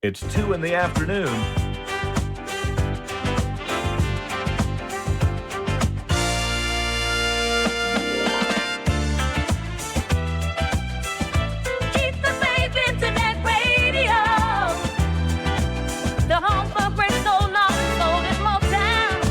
It's 2 in the afternoon. Keep the faith, internet radio. The home for great soul, lost soul in Motown.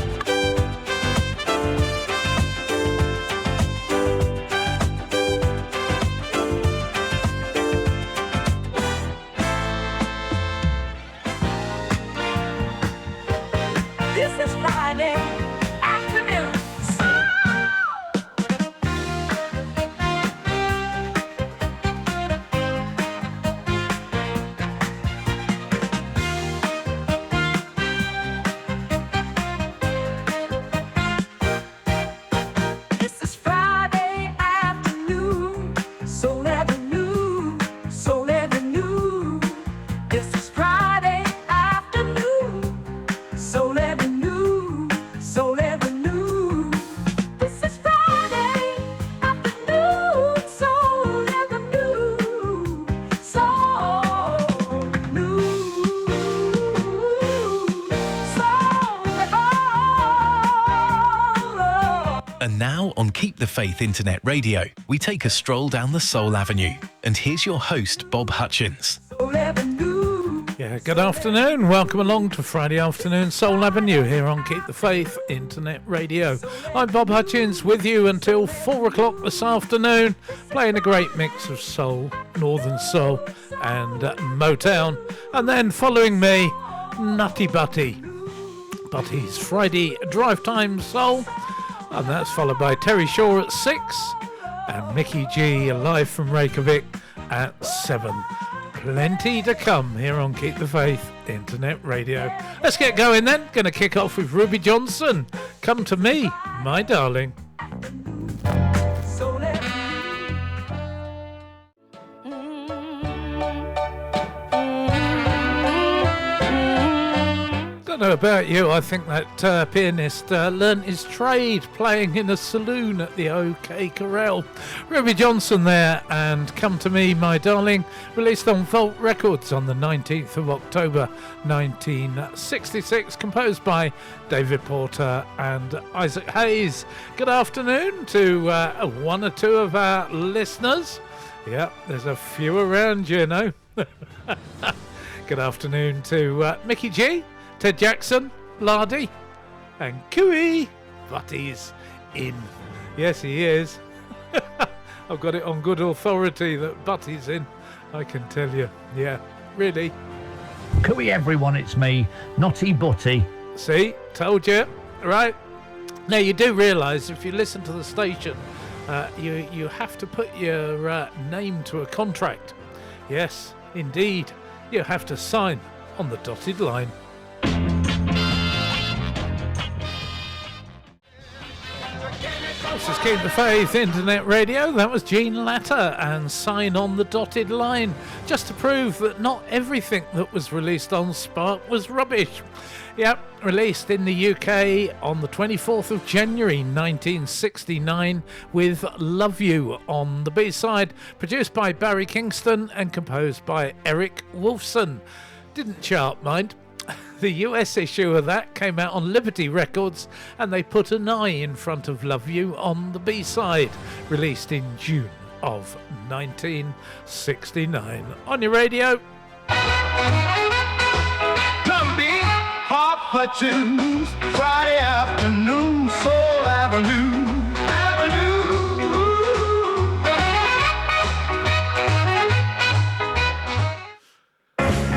This is Friday afternoon. This is Friday afternoon. Soul Avenue, Soul Avenue. This is Friday afternoon. Soul Avenue, Soul Avenue. This is Friday afternoon. Soul Avenue, Soul Avenue, Soul Avenue. And now on Keep the Faith Internet Radio, we take a stroll down the Soul Avenue. And here's your host, Bob Hutchins. Soul Avenue. Yeah, good afternoon. Welcome along to Friday afternoon Soul Avenue here on Keep the Faith Internet Radio. I'm Bob Hutchins with you until 4 o'clock this afternoon, playing a great mix of soul, northern soul and Motown. And then following me, Nutty Butty. Butty's Friday Drive Time Soul. And that's followed by Terry Shaw at 6 and Mickey G live from Reykjavik at 7. Plenty to come here on Keep the Faith Internet Radio. Let's get going then. Going to kick off with Ruby Johnson. Come to me, my darling. Soul Avenue. Don't know about you, I think that pianist learnt his trade playing in a saloon at the OK Corral. Ruby Johnson there, and Come to Me, My Darling, released on Vault Records on the 19th of October 1966, composed by David Porter and Isaac Hayes. Good afternoon to one or two of our listeners. Yeah, there's a few around, you know. Good afternoon to Mickey G, Ted Jackson, Lardy, and Cooey. Butty's in. Yes, he is. I've got it on good authority that Butty's in, I can tell you. Yeah, really. Cooey everyone, it's me, Nutty Butty. See, told you. Right. Now, you do realise if you listen to the station, you have to put your name to a contract. Yes, indeed. You have to sign on the dotted line. This is Keep the Faith Internet Radio. That was Gene Latter and Sign on the Dotted Line, just to prove that not everything that was released on Spark was rubbish. Yep, released in the UK on the 24th of January 1969 with Love You on the B-side, produced by Barry Kingston and composed by Eric Wolfson. Didn't chart, mind. The US issue of that came out on Liberty Records, and they put an I in front of Love You on the B-side, released in June of 1969. On your radio. Come be Bob Hutchins, Friday afternoon, Soul Avenue.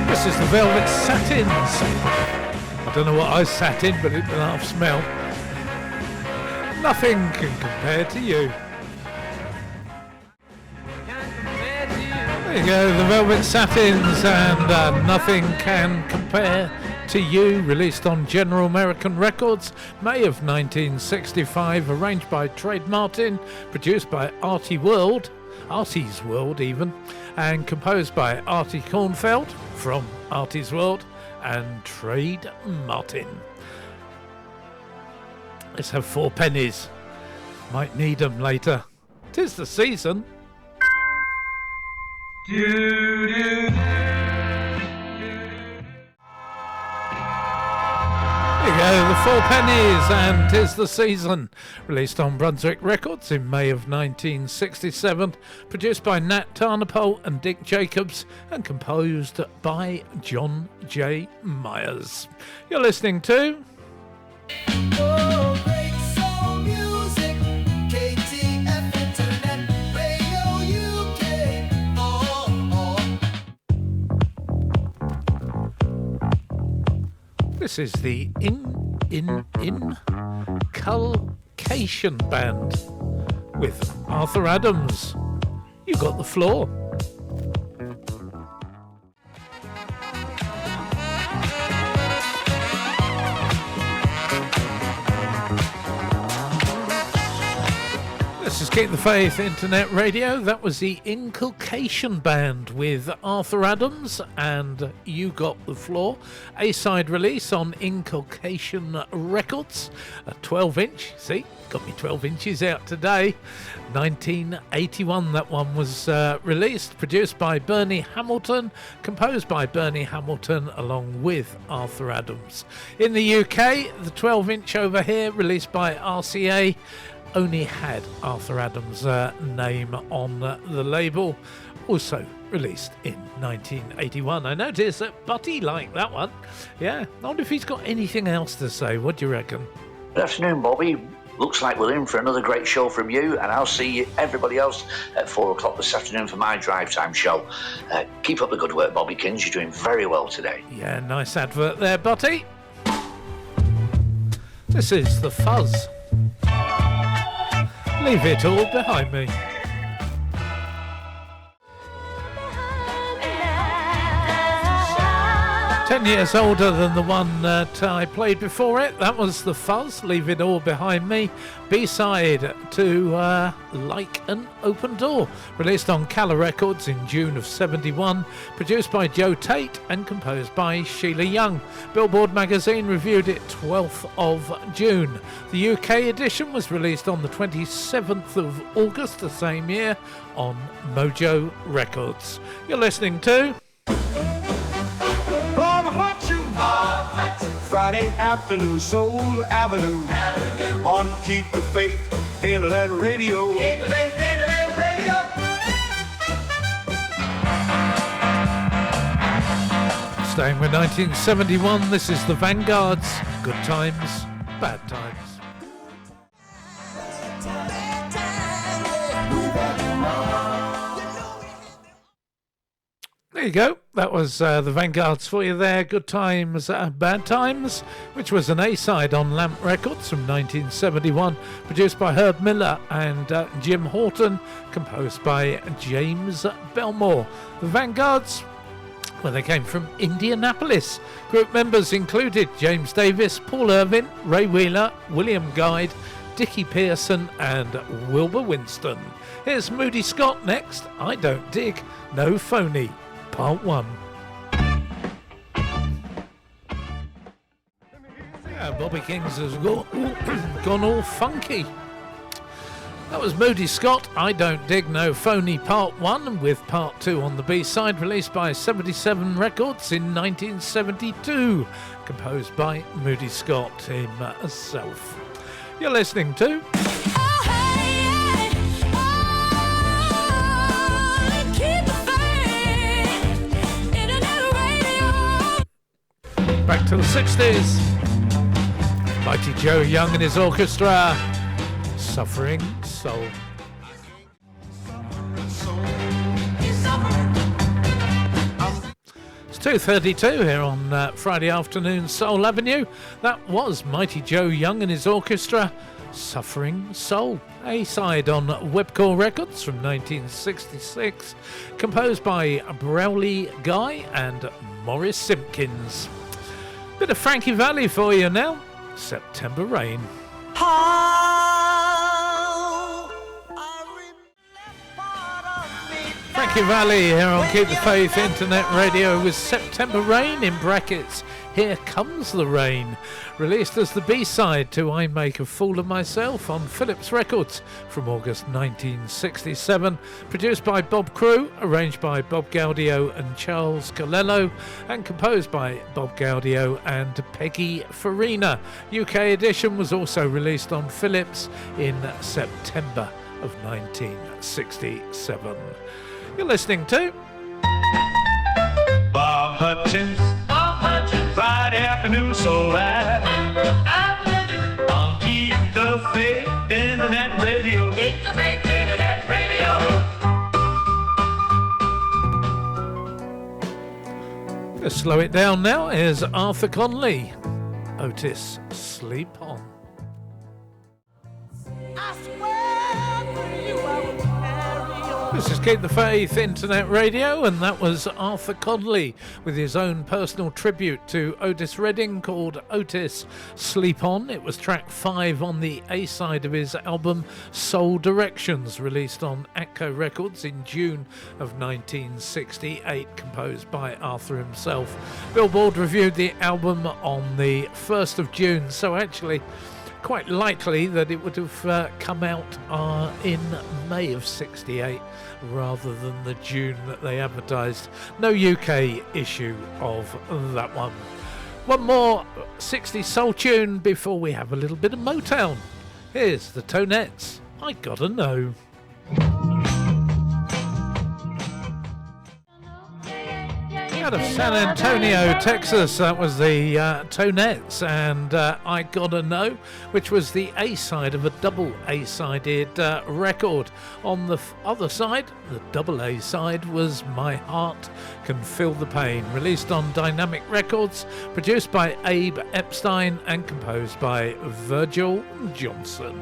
This is the Velvet Satins. I don't know what I sat in, but it will half smell. Nothing can compare to you. There you go, the Velvet Satins and Nothing Can Compare to You, released on General American Records, May of 1965, arranged by Trade Martin, produced by Artie's World even, and composed by Artie Kornfeld from Artie's World and Trade Martin. Let's have 4 pennies. Might need them later. 'Tis the season. The Four Pennies and 'Tis the Season, released on Brunswick Records in May of 1967, produced by Nat Tarnopol and Dick Jacobs and composed by John J. Myers. You're listening to This is the Inculcation Band with Arthur Adams. You got the floor. This is Keep the Faith Internet Radio. That was the Inculcation Band with Arthur Adams and You Got the Floor. A-side release on Inculcation Records. A 12-inch. See, got me 12 inches out today. 1981 that one was released. Produced by Bernie Hamilton. Composed by Bernie Hamilton along with Arthur Adams. In the UK, the 12-inch over here released by RCA. Only had Arthur Adams' name on the label. Also released in 1981. I noticed that Butty liked that one. Yeah, I wonder if he's got anything else to say. What do you reckon? Good afternoon, Bobby. Looks like we're in for another great show from you, and I'll see everybody else at 4 o'clock this afternoon for my drive time show. Keep up the good work, Bobbykins. You're doing very well today. Yeah, nice advert there, Butty. This is The Fuzz. Leave it all behind me. 10 years older than the one that I played before it. That was The Fuzz, Leave It All Behind Me. B-side to Like an Open Door, released on Calla Records in June of 71, produced by Joe Tate and composed by Sheila Young. Billboard magazine reviewed it 12th of June. The UK edition was released on the 27th of August the same year on Mojo Records. You're listening to Friday afternoon, Soul Avenue. On Keep the Faith, Internet Radio. Keep the Faith, Internet Radio. Staying with 1971, this is the Vanguards. Good Times, Bad Times. There you go. That was the Vanguards for you there. Good Times, Bad Times, which was an A-side on Lamp Records from 1971, produced by Herb Miller and Jim Horton, composed by James Belmore. The Vanguards, well, they came from Indianapolis. Group members included James Davis, Paul Irvin, Ray Wheeler, William Guide, Dickie Pearson and Wilbur Winston. Here's Moody Scott next. I Don't Dig, No Phony. Part 1. Yeah, Bobby Kings has gone all funky. That was Moody Scott, I Don't Dig No Phony Part 1, with Part 2 on the B-side, released by 77 Records in 1972, composed by Moody Scott himself. You're listening to back to the 60s. Mighty Joe Young and his orchestra, Suffering Soul. It's 2:32 here on Friday afternoon, Soul Avenue. That was Mighty Joe Young and his orchestra, Suffering Soul. A-side on Webcore Records from 1966, composed by Browley Guy and Morris Simpkins. Bit of Frankie Valli for you now. September Rain. Frankie Valli here on Keep the Faith Internet Radio with September Rain in brackets. Here Comes the Rain, released as the B-side to I Make a Fool of Myself on Philips Records from August 1967, produced by Bob Crew, arranged by Bob Gaudio and Charles Colello, and composed by Bob Gaudio and Peggy Farina. UK edition was also released on Philips in September of 1967. You're listening to Bob Hutchins, Friday afternoon, so right. On Keep the Faith Internet Radio. Keep the Faith Internet Radio. Let's slow it down now. Here's Arthur Conley. Otis, Sleep On. This is Keep the Faith Internet Radio, and that was Arthur Conley with his own personal tribute to Otis Redding called Otis Sleep On. It was track 5 on the A-side of his album Soul Directions, released on Atco Records in June of 1968, composed by Arthur himself. Billboard reviewed the album on the 1st of June, so actually quite likely that it would have come out in May of 68 rather than the June that they advertised. No UK issue of that one. One more 60s soul tune before we have a little bit of Motown. Here's the Tonettes, I Gotta Know. Out of San Antonio, Texas, that was the Tonettes and I Gotta Know, which was the A-side of a double A-sided record. On the other side, the double A-side, was My Heart Can Feel the Pain, released on Dynamic Records, produced by Abe Epstein and composed by Virgil Johnson.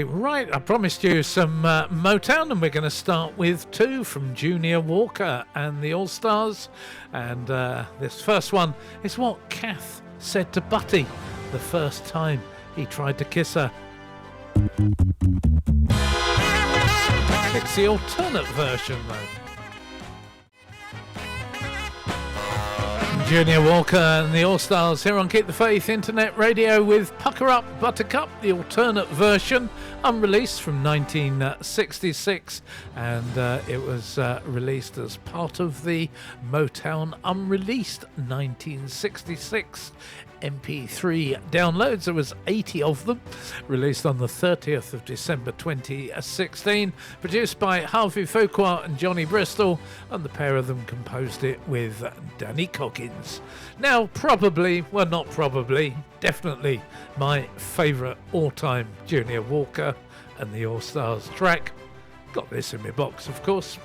Right, I promised you some Motown, and we're going to start with 2 from Junior Walker and the All-Stars. And this first one is what Kath said to Buddy the first time he tried to kiss her. It's the alternate version, though. Junior Walker and the All-Stars here on Keep the Faith Internet Radio with Pucker Up Buttercup, the alternate version, unreleased from 1966, and it was released as part of the Motown Unreleased 1966 MP3 downloads. There was 80 of them, released on the 30th of December 2016, produced by Harvey Fuqua and Johnny Bristol, and the pair of them composed it with Danny Coggins. Now probably, well not probably, definitely my favourite all-time Junior Walker and the All-Stars track. Got this in my box, of course.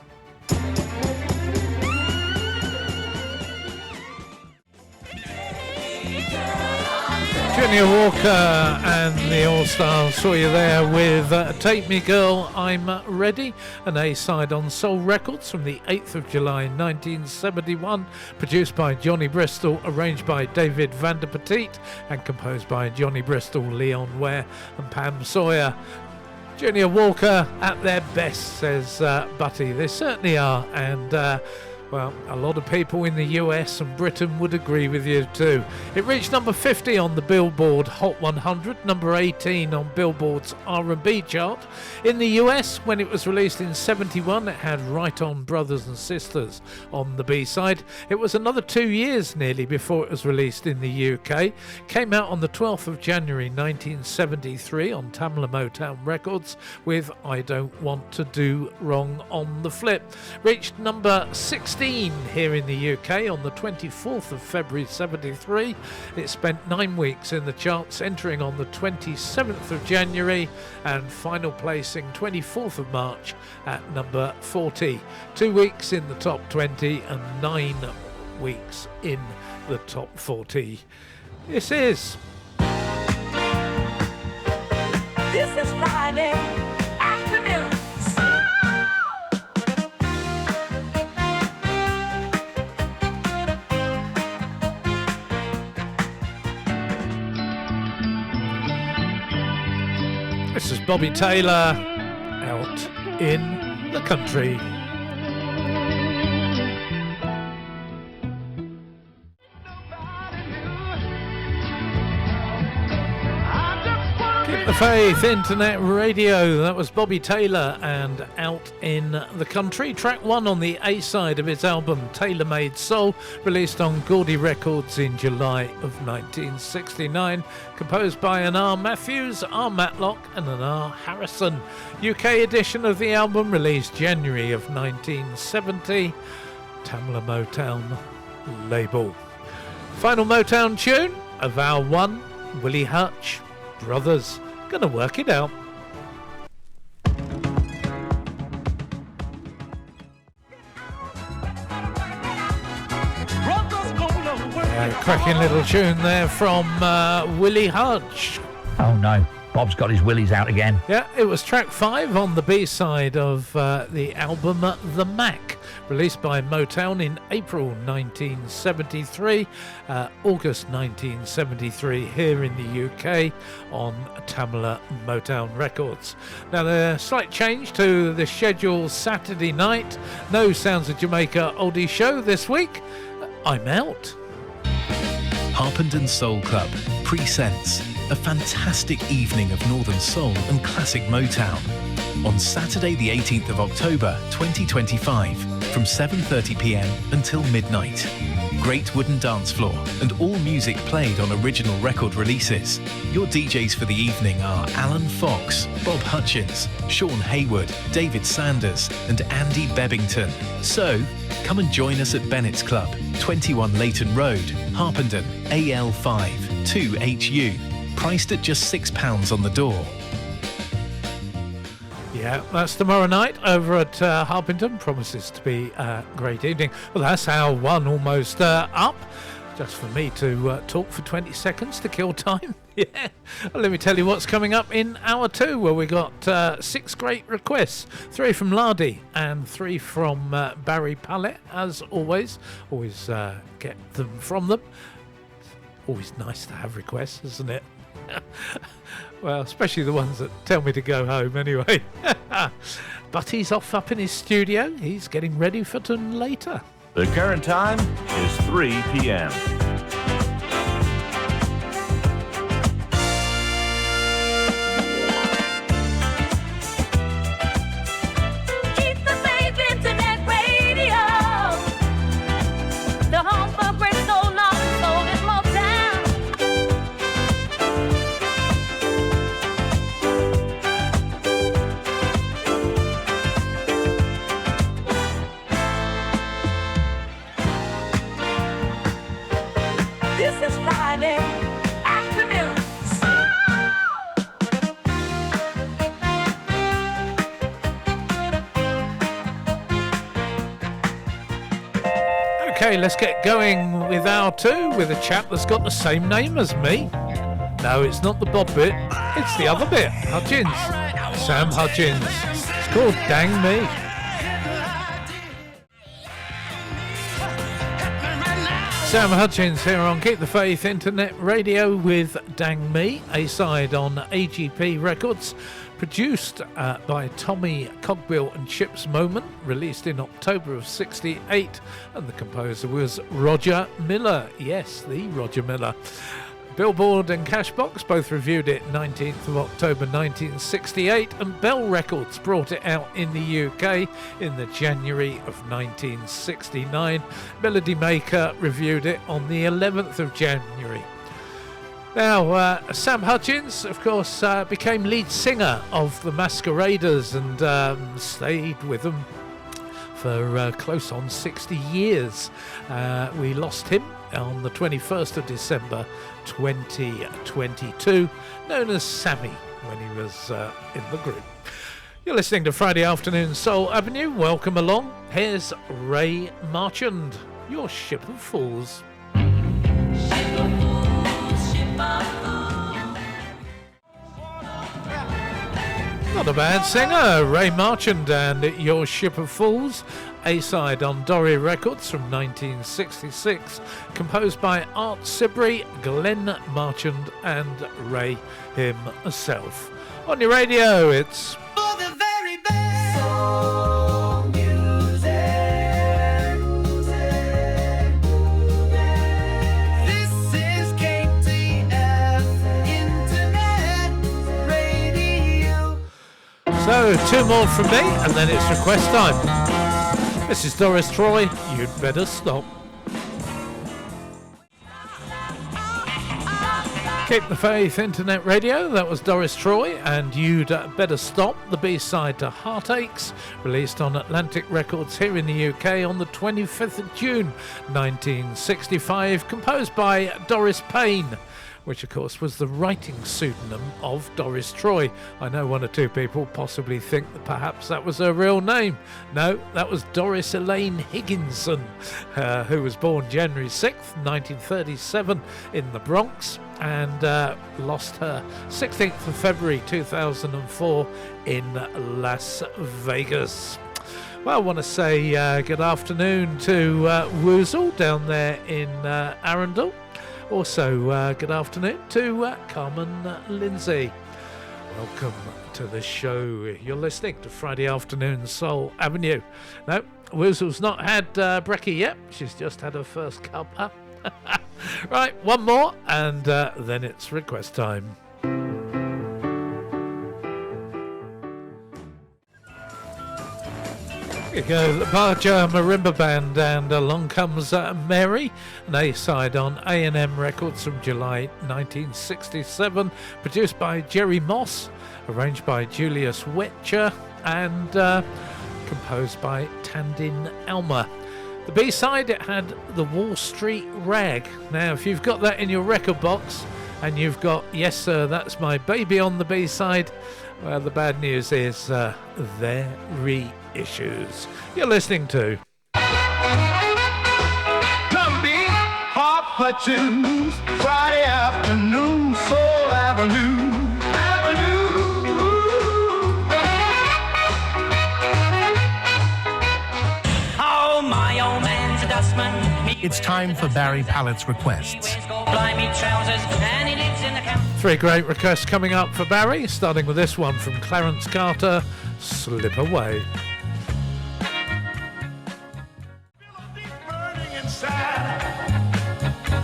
Junior Walker and the All-Stars saw you there with Take Me Girl, I'm Ready, an A-side on Soul Records from the 8th of July 1971, produced by Johnny Bristol, arranged by David Van Der Petit, and composed by Johnny Bristol, Leon Ware and Pam Sawyer. Junior Walker at their best, says Butty. They certainly are, and well, a lot of people in the US and Britain would agree with you too. It reached number 50 on the Billboard Hot 100, number 18 on Billboard's R&B chart. In the US, when it was released in 71, it had Right On Brothers and Sisters on the B-side. It was another 2 years nearly before it was released in the UK. Came out on the 12th of January 1973 on Tamla Motown Records with I Don't Want to Do Wrong on the flip. Reached number 16 here in the UK on the 24th of February 73. It spent 9 weeks in the charts, entering on the 27th of January and final placing 24th of March at number 40. 2 weeks in the top 20 and 9 weeks in the top 40. This is Friday afternoon. This is Bobby Taylor, Out in the Country. Keep the Faith Internet Radio. That was Bobby Taylor and Out in the Country. Track 1 on the A side of his album Tailor Made Soul, released on Gordy Records in July of 1969. Composed by an R. Matthews, R. Matlock and an R. Harrison. UK edition of the album released January of 1970. Tamla Motown label. Final Motown tune of our one, Willie Hutch. Brothers, gonna work it out. Cracking little tune there from Willie Hutch. Oh no, Bob's got his willies out again. Yeah, it was track 5 on the B-side of the album The Mac, released by Motown in April 1973, August 1973 here in the UK on Tamla Motown Records. Now, the slight change to the schedule Saturday night. No Sounds of Jamaica oldie show this week. I'm out. Harpenden Soul Club presents a fantastic evening of Northern Soul and classic Motown on Saturday the 18th of October 2025 from 7:30 p.m. until midnight. Great wooden dance floor and all music played on original record releases. Your DJs for the evening are Alan Fox, Bob Hutchins, Sean Haywood, David Sanders and Andy Bebbington. So, come and join us at Bennett's Club, 21 Leighton Road, Harpenden, AL5 2HU. Priced at just £6 on the door. Yeah, that's tomorrow night over at Harpenden. Promises to be a great evening. Well, that's hour 1 almost up. Just for me to talk for 20 seconds to kill time. Yeah. Well, let me tell you what's coming up in hour 2, where we got 6 great requests. 3 from Lardy and 3 from Barry Pallet, as always. Always get them from them. Always nice to have requests, isn't it? Well, especially the ones that tell me to go home anyway. But he's off up in his studio. He's getting ready for later. The current time is 3 p.m. Keep the Faith Internet Radio. The home for great soul, not soul is Motown. This is Friday afternoon. Okay, let's get going with hour 2 with a chap that's got the same name as me. No, it's not the Bob bit, it's the other bit. Hutchins. Sam Hutchins. It's called Dang Me. Sam Hutchins here on Keep the Faith Internet Radio with Dang Me, A-side on AGP Records, produced by Tommy Cogbill and Chips Moment, released in October of '68, and the composer was Roger Miller. Yes, the Roger Miller. Billboard and Cashbox both reviewed it 19th of October 1968, and Bell Records brought it out in the UK in the January of 1969. Melody Maker reviewed it on the 11th of January. Now, Sam Hutchins, of course, became lead singer of the Masqueraders and stayed with them for close on 60 years. We lost him on the 21st of December 2022, known as Sammy when he was in the group. You're listening to Friday Afternoon Soul Avenue. Welcome along. Here's Ray Marchand, your Ship of Fools. Not Not a bad singer, Ray Marchand and Your Ship of Fools. A-side on Dory Records from 1966, composed by Art Sibrey, Glenn Marchand and Ray himself. On your radio, it's For the very best soul music. This is KTF Internet Radio. so two more from me, and then it's request time. This is Doris Troy, You'd Better Stop. Keep the Faith Internet Radio, that was Doris Troy, and You'd Better Stop, the B-side to Heartaches, released on Atlantic Records here in the UK on the 25th of June 1965, composed by Doris Payne, which of course was the writing pseudonym of Doris Troy. I know one or two people possibly think that perhaps that was her real name. No, that was Doris Elaine Higginson, who was born January 6th, 1937 in the Bronx, and lost her 16th of February 2004 in Las Vegas. Well, I want to say good afternoon to Woozle down there in Arundel. Also, good afternoon to Carmen Lindsay. Welcome to the show. You're listening to Friday Afternoon Soul Avenue. No, Woozle's not had brekkie yet. She's just had her first cuppa. Right, one more, and then it's request time. Here you go, the Baja Marimba Band and Along Comes Mary, an A-side on A&M Records from July 1967, produced by Jerry Moss, arranged by Julius Wetcher, and composed by Tandin Alma. The B-side, it had The Wall Street Rag. Now, if you've got that in your record box, and you've got Yes Sir, That's My Baby on the B-side, well, the bad news is they're reissues. You're listening to Lumpy Papa Tunes, Friday afternoon, Soul Avenue. Oh, my old man's a dustman. It's time for Barry Pallett's requests. three great requests coming up for Barry, starting with this one from Clarence Carter, Slip Away.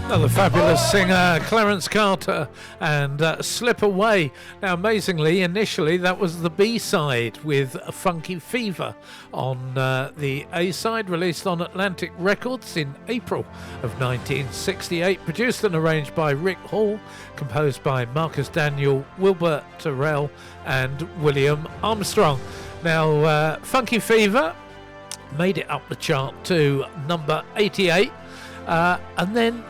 Another fabulous singer, Clarence Carter, and Slip Away. Now, amazingly, initially that was the B-side with Funky Fever on the A-side, released on Atlantic Records in April of 1968, produced and arranged by Rick Hall, composed by Marcus Daniel, Wilbur Terrell, and William Armstrong. Now, Funky Fever made it up the chart to number 88. And then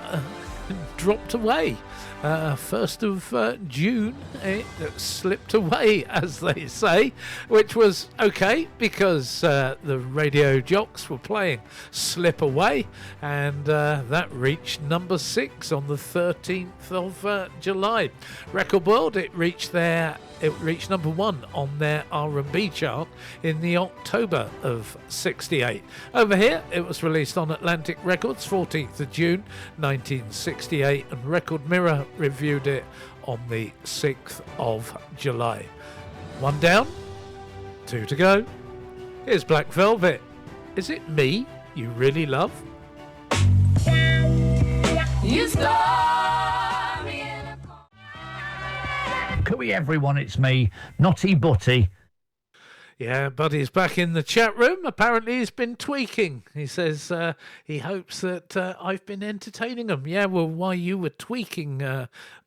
dropped away. 1st of June, it slipped away, as they say, which was okay because the radio jocks were playing Slip Away, and that reached number 6 on the 13th of July. Record World, it reached number 1 on their R&B chart in the October of 68. Over here, it was released on Atlantic Records, 14th of June 1968, and Record Mirror reviewed it on the 6th of July. One down, two to go. Here's Black Velvet. Is it me you really love? You saw me in a Cooey everyone, it's me, Naughty Butty. Yeah, Buddy's back in the chat room. Apparently he's been tweaking. He says he hopes that I've been entertaining him. Yeah, well, while you were tweaking,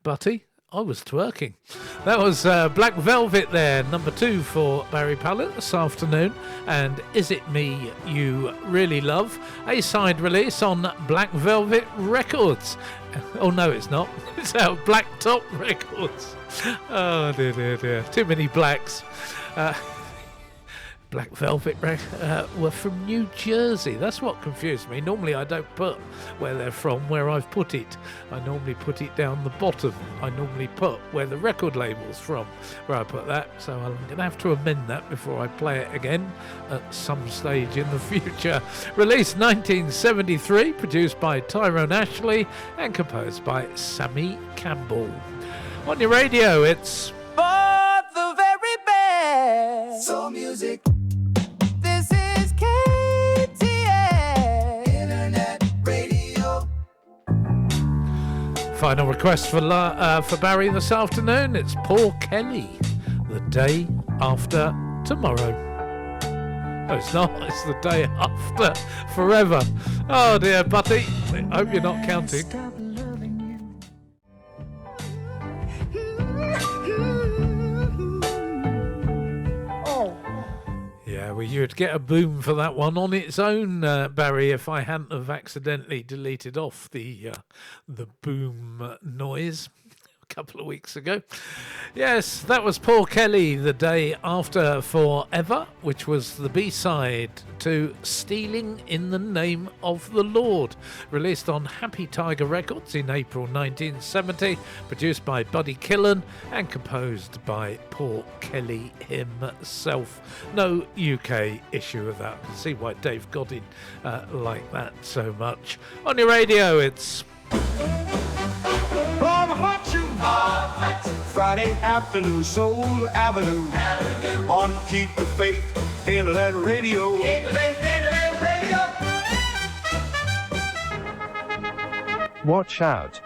Buddy, I was twerking. That was Black Velvet there, number 2 for Barry Pallett this afternoon. And Is It Me You Really Love? A-side release on Black Velvet Records. Oh, no, it's not. It's out Black Top Records. Oh, dear, dear, dear. Too many blacks. Black Velvet were from New Jersey. That's what confused me. Normally I don't put where they're from, where I've put it. I normally put it down the bottom. I normally put where the record label's from, where I put that. So I'm going to have to amend that before I play it again at some stage in the future. Released 1973, produced by Tyrone Ashley and composed by Sammy Campbell. On your radio, it's... For the very best soul music. This is KTN Internet Radio. Final request for Barry this afternoon. It's Paul Kelly, The Day After Tomorrow. No, it's not. It's the day after forever. Oh dear, buddy. I hope you're not counting. Yeah, well, you'd get a boom for that one on its own, Barry, if I hadn't have accidentally deleted off the boom noise a couple of weeks ago. Yes, that was Paul Kelly, The Day After Forever, which was the B-side to Stealing in the Name of the Lord, released on Happy Tiger Records in April 1970, produced by Buddy Killen and composed by Paul Kelly himself. No UK issue of that. I can see why Dave Godin liked that so much. On your radio, it's... Friday afternoon, Soul Avenue. On Keep the Faith Internet Radio. Keep the Faith Internet Radio. Watch out.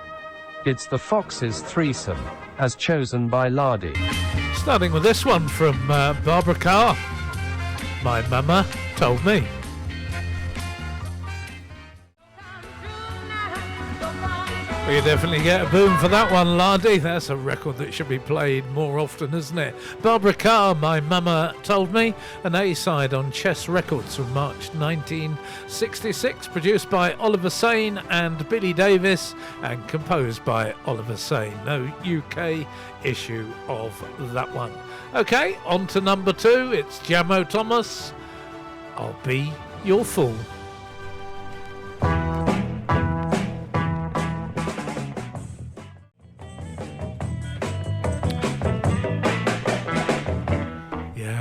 It's the Foxes threesome, as chosen by Lardy. Starting with this one from Barbara Carr. My mama told me. We could definitely get a boom for that one, Lardy. That's a record that should be played more often, isn't it? Barbara Carr, My Mama Told Me, an A-side on Chess Records from March 1966, produced by Oliver Sane and Billy Davis, and composed by Oliver Sane. No UK issue of that one. Okay, on to number 2. It's Jamo Thomas, I'll Be Your Fool.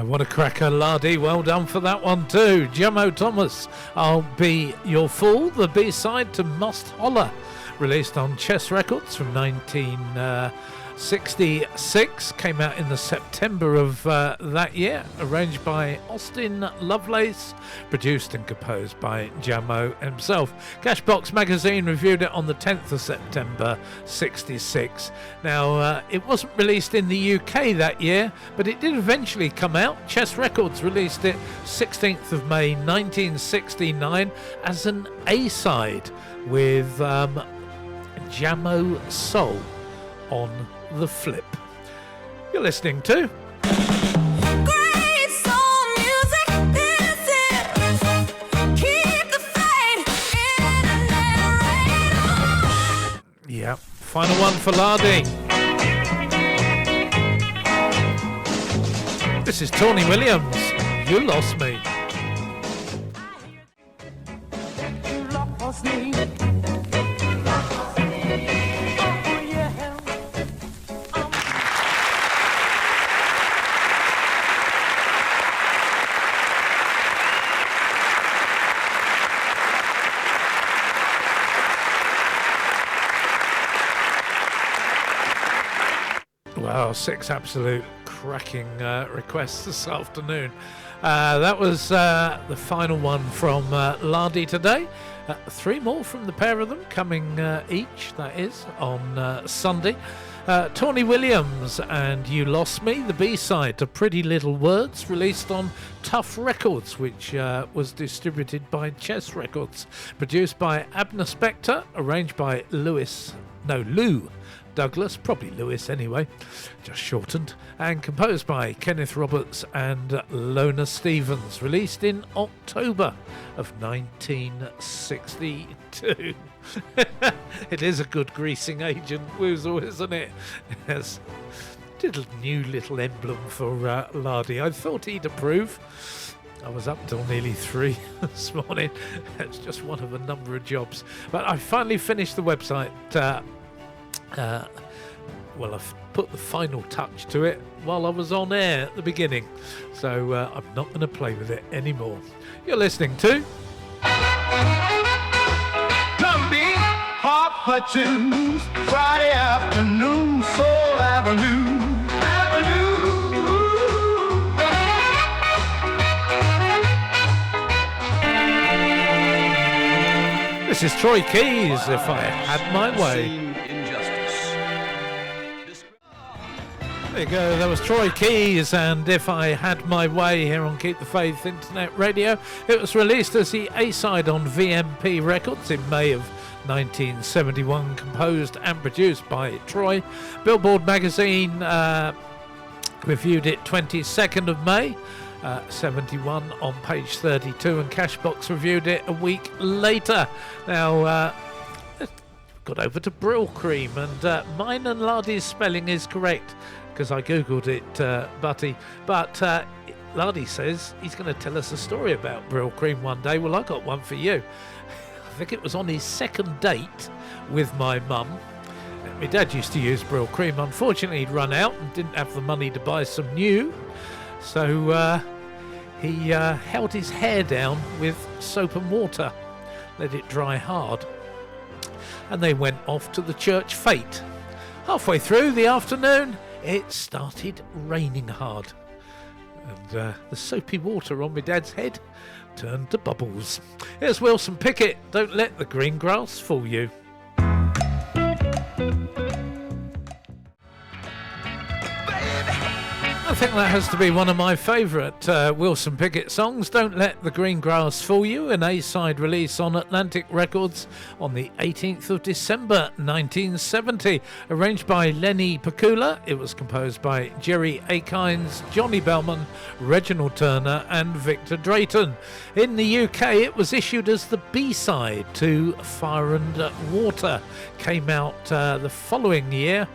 What a cracker, Lardy. Well done for that one too. Jamo Thomas, I'll Be Your Fool, the B-side to Must Holler, released on Chess Records from 1966. Came out in the September of that year. Arranged by Austin Lovelace, produced and composed by Jamo himself. Cashbox Magazine reviewed it on the 10th of September 66. Now, it wasn't released in the UK that year, but it did eventually come out. Chess Records released it 16th of May 1969 as an A-side with Jamo Soul on the flip. You're listening to Great soul music, this is Keep the Faith Internet Radio. yeah, final one for Lardy. This is Tony Williams, You Lost Me. You lost me. Wow, 6 absolute cracking requests this afternoon. That was the final one from Lardy today. 3 more from the pair of them coming each, that is, on Sunday. Tony Williams and You Lost Me, the B-side to Pretty Little Words, released on Tough Records, which was distributed by Chess Records. Produced by Abner Spector, arranged by Lou Douglas, probably Lewis anyway, just shortened, and composed by Kenneth Roberts and Lona Stevens, released in October of 1962. It is a good greasing agent, Woozle, isn't it? Yes. New little emblem for Lardy. I thought he'd approve. I was up till nearly 3 this morning. It's just one of a number of jobs. But I finally finished the website. Well, I've put the final touch to it while I was on air at the beginning. So I'm not going to play with it anymore. You're listening to... Lumpy Papa Tunes, Friday afternoon, Soul Avenue. This is Troy Keys, If I Had My Way. There you go, that was Troy Keys and If I Had My Way here on Keep the Faith Internet Radio. It was released as the A-side on VMP Records in May of 1971, composed and produced by Troy. Billboard magazine reviewed it 22nd of May. 71 on page 32, and Cashbox reviewed it a week later. Now, got over to Brill Cream, and mine and Lardy's spelling is correct because I googled it, Butty. But Lardy says he's going to tell us a story about Brill Cream one day. Well, I got one for you. I think it was on his second date with my mum. My dad used to use Brill Cream. Unfortunately, he'd run out and didn't have the money to buy some new. So he held his hair down with soap and water, let it dry hard, and they went off to the church fete. Halfway through the afternoon, it started raining hard, and the soapy water on my dad's head turned to bubbles. Here's Wilson Pickett, Don't Let the Green Grass Fool You. I think that has to be one of my favourite Wilson Pickett songs, Don't Let the Green Grass Fool You, an A-side release on Atlantic Records on the 18th of December 1970. Arranged by Lenny Pakula, it was composed by Jerry Akines, Johnny Bellman, Reginald Turner and Victor Drayton. In the UK, it was issued as the B-side to Fire and Water. Came out the following year,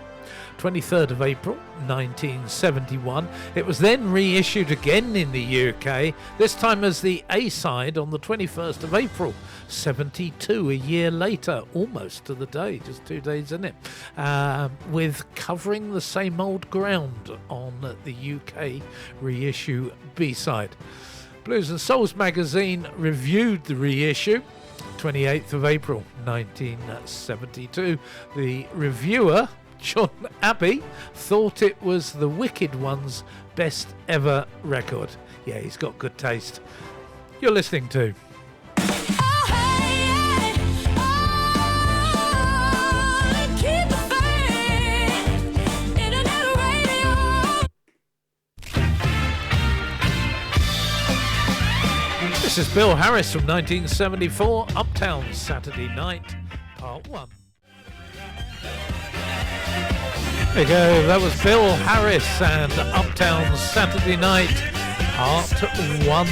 23rd of April 1971. It was then reissued again in the UK, this time as the A-side on the 21st of April 72, a year later, almost to the day, just 2 days in it, with Covering the Same Old Ground on the UK reissue B-side. Blues and Souls magazine reviewed the reissue 28th of April 1972. The reviewer, John Abbey, thought it was the Wicked One's best ever record. Yeah, he's got good taste. You're listening to... This is Bill Harris from 1974, Uptown Saturday Night, Part 1. There you go, that was Bill Harris and Uptown Saturday Night, Part 1.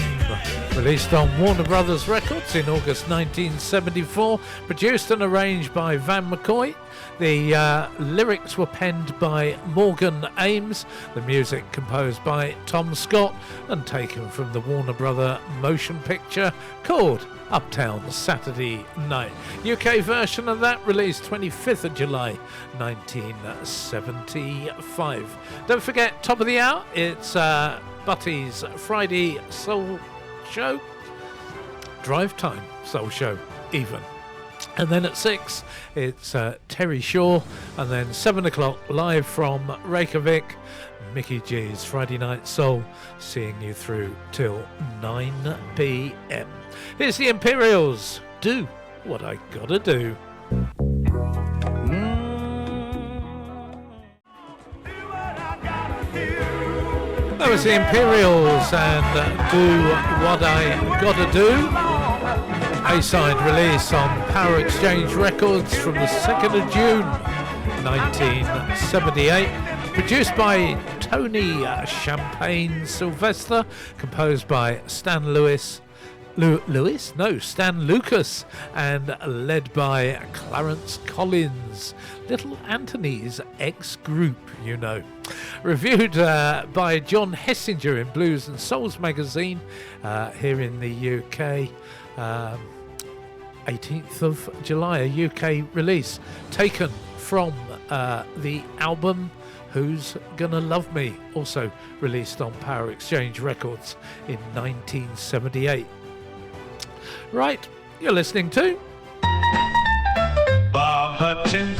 Released on Warner Brothers Records in August 1974, produced and arranged by Van McCoy. The lyrics were penned by Morgan Ames, the music composed by Tom Scott, and taken from the Warner Brother motion picture called Uptown Saturday Night. UK version of that released 25th of July 1975. Don't forget, top of the hour, it's Butty's Friday Soul Show, Drive Time Soul Show even. And then at 6 it's Terry Shaw, and then 7 o'clock live from Reykjavik, Mickey G's Friday Night Soul, seeing you through till 9 p.m. Here's the Imperials, Do What I Gotta Do. That was the Imperials and Do What I Gotta Do. A-side release on Power Exchange Records from the 2nd of June 1978. Produced by Tony Champagne Sylvester, composed by Stan Lewis, Stan Lucas, and led by Clarence Collins, Little Anthony's ex-group, you know. Reviewed by John Hessinger in Blues and Souls magazine here in the UK. 18th of July, a UK release, taken from the album Who's Gonna Love Me, also released on Power Exchange Records in 1978. Right, you're listening to Bob Hutchins,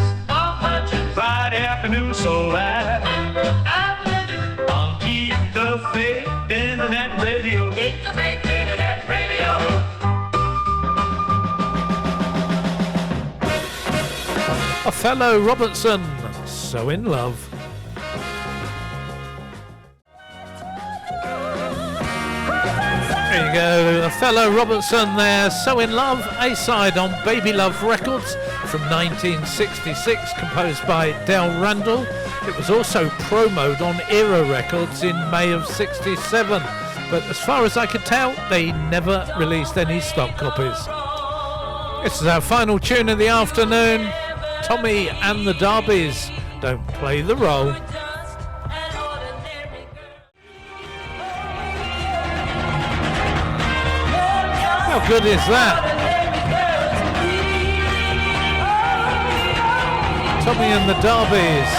Friday afternoon soul live. On Keep the Faith Internet Radio. Keep the Faith Internet Radio. Othello Robertson, So in Love. There you go, Othello Robertson there, So in Love, A-side on Baby Love Records from 1966, composed by Del Randall. It was also promoed on Era Records in May of 67, but as far as I could tell, they never released any stock copies. This is our final tune of the afternoon, Tommy and the Darbies, Don't Play the Role. How good is that? Tommy and the Darbies,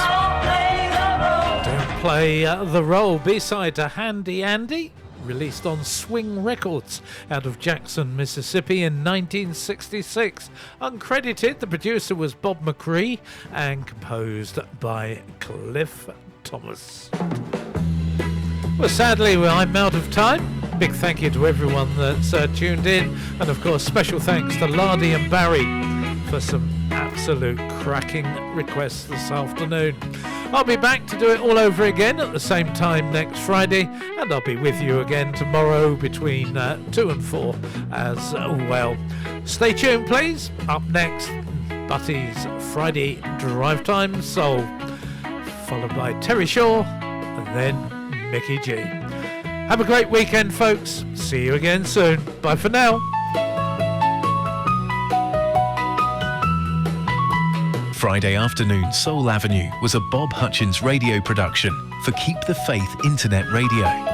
Don't Play the Role, B-side to Handy Andy, released on Swing Records out of Jackson, Mississippi in 1966. Uncredited, the producer was Bob McCree and composed by Cliff Thomas. Well, sadly, I'm out of time. Big thank you to everyone that's tuned in, and of course special thanks to Lardy and Barry for some absolute cracking requests this afternoon. I'll be back to do it all over again at the same time next Friday, and I'll be with you again tomorrow between 2 and 4 as well. Stay tuned please. Up next, Butty's Friday Drive Time Soul, followed by Terry Shaw and then Mickey G. Have a great weekend, folks. See you again soon. Bye for now. Friday Afternoon Soul Avenue was a Bob Hutchins radio production for Keep the Faith Internet Radio.